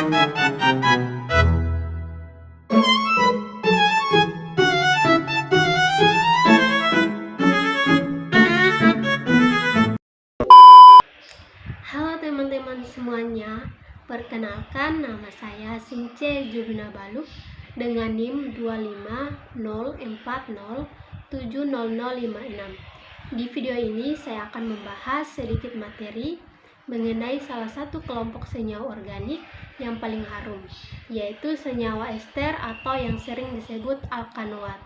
Halo teman-teman semuanya, perkenalkan nama saya Since Jubina Baluk dengan NIM 25040700056. Di video ini saya akan membahas sedikit materi mengenai salah satu kelompok senyawa organik yang paling harum, yaitu senyawa ester atau yang sering disebut alkanoat.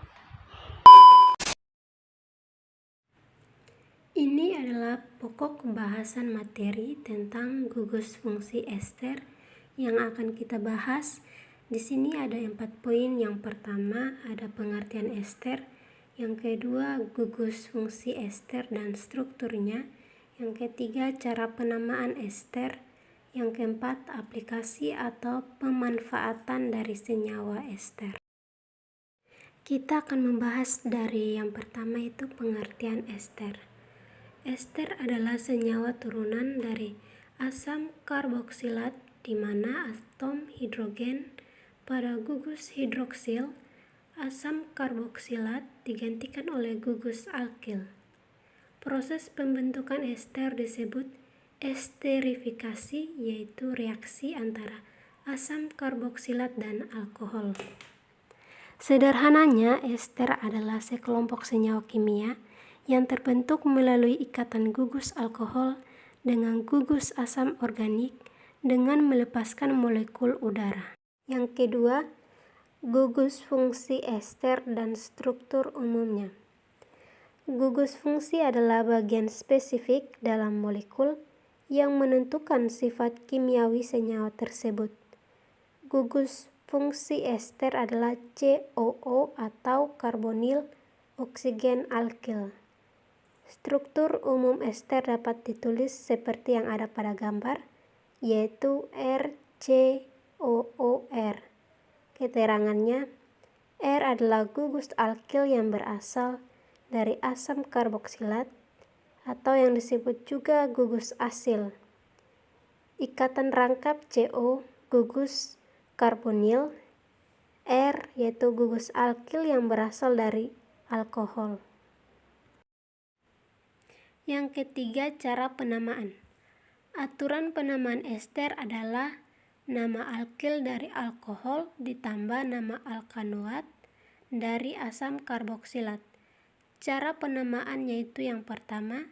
Ini adalah pokok pembahasan materi tentang gugus fungsi ester yang akan kita bahas. Di sini ada 4 poin. Yang pertama ada pengertian ester, yang kedua gugus fungsi ester dan strukturnya, yang ketiga cara penamaan ester, yang keempat aplikasi atau pemanfaatan dari senyawa ester. Kita akan membahas dari yang pertama, itu pengertian ester. Ester adalah senyawa turunan dari asam karboksilat di mana atom hidrogen pada gugus hidroksil asam karboksilat digantikan oleh gugus alkil. Proses pembentukan ester disebut esterifikasi, yaitu reaksi antara asam karboksilat dan alkohol. Sederhananya, ester adalah sekelompok senyawa kimia yang terbentuk melalui ikatan gugus alkohol dengan gugus asam organik dengan melepaskan molekul udara. Yang kedua, gugus fungsi ester dan struktur umumnya. Gugus fungsi adalah bagian spesifik dalam molekul yang menentukan sifat kimiawi senyawa tersebut. Gugus fungsi ester adalah COO atau karbonil oksigen alkil. Struktur umum ester dapat ditulis seperti yang ada pada gambar, yaitu RCOOR. Keterangannya, R adalah gugus alkil yang berasal dari asam karboksilat atau yang disebut juga gugus asil. Ikatan rangkap CO, gugus karbonil. R yaitu gugus alkil yang berasal dari alkohol. Yang ketiga, cara penamaan. Aturan penamaan ester adalah nama alkil dari alkohol ditambah nama alkanoat dari asam karboksilat. Cara penamaan yaitu yang pertama,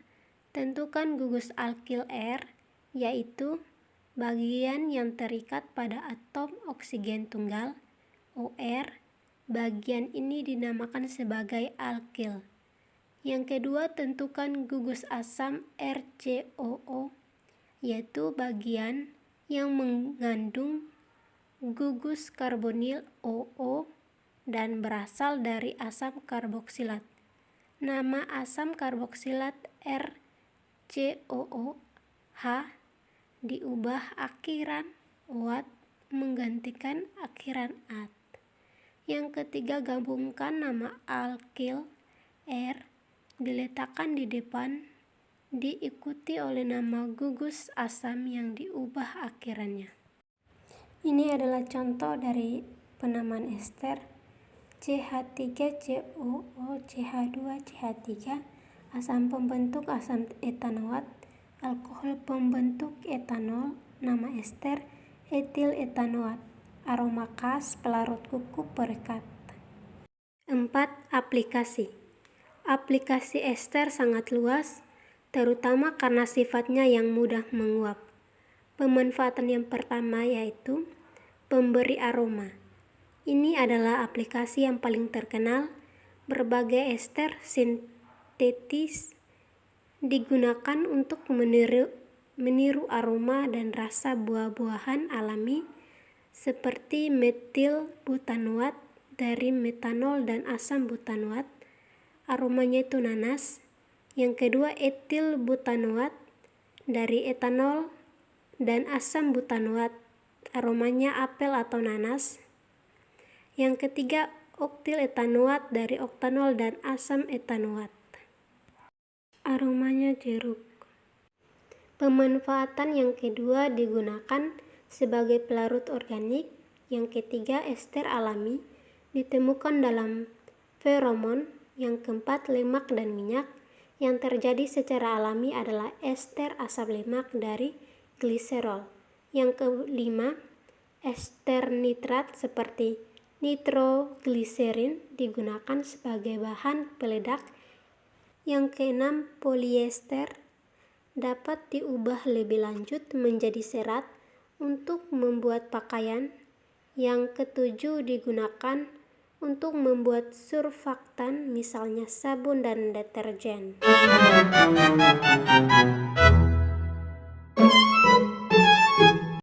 tentukan gugus alkil R, yaitu bagian yang terikat pada atom oksigen tunggal, OR. Bagian ini dinamakan sebagai alkil. Yang kedua, tentukan gugus asam RCOO, yaitu bagian yang mengandung gugus karbonil OO dan berasal dari asam karboksilat. Nama asam karboksilat RCOOH diubah akhiran OAT menggantikan akhiran AT. Yang ketiga, gabungkan nama alkil R diletakkan di depan, diikuti oleh nama gugus asam yang diubah akhirannya. Ini adalah contoh dari penamaan ester. CH3COO, CH2CH3, asam pembentuk asam etanoat, alkohol pembentuk etanol, nama ester etil etanoat, aroma khas, pelarut kuku, perekat. 4. Aplikasi. Aplikasi ester sangat luas, terutama karena sifatnya yang mudah menguap. Pemanfaatan yang pertama yaitu pemberi aroma. Ini adalah aplikasi yang paling terkenal. Berbagai ester sintetis digunakan untuk meniru aroma dan rasa buah-buahan alami seperti metil butanoat dari metanol dan asam butanoat. Aromanya itu nanas. Yang kedua, etil butanoat dari etanol dan asam butanoat. Aromanya apel atau nanas. Yang ketiga, oktil etanoat dari oktanol dan asam etanoat. Aromanya jeruk. Pemanfaatan yang kedua digunakan sebagai pelarut organik. Yang ketiga, ester alami ditemukan dalam feromon. Yang keempat, lemak dan minyak yang terjadi secara alami adalah ester asam lemak dari gliserol. Yang kelima, ester nitrat seperti nitrogliserin digunakan sebagai bahan peledak. Yang keenam, polyester dapat diubah lebih lanjut menjadi serat untuk membuat pakaian. Yang ketujuh, digunakan untuk membuat surfaktan, misalnya sabun dan deterjen.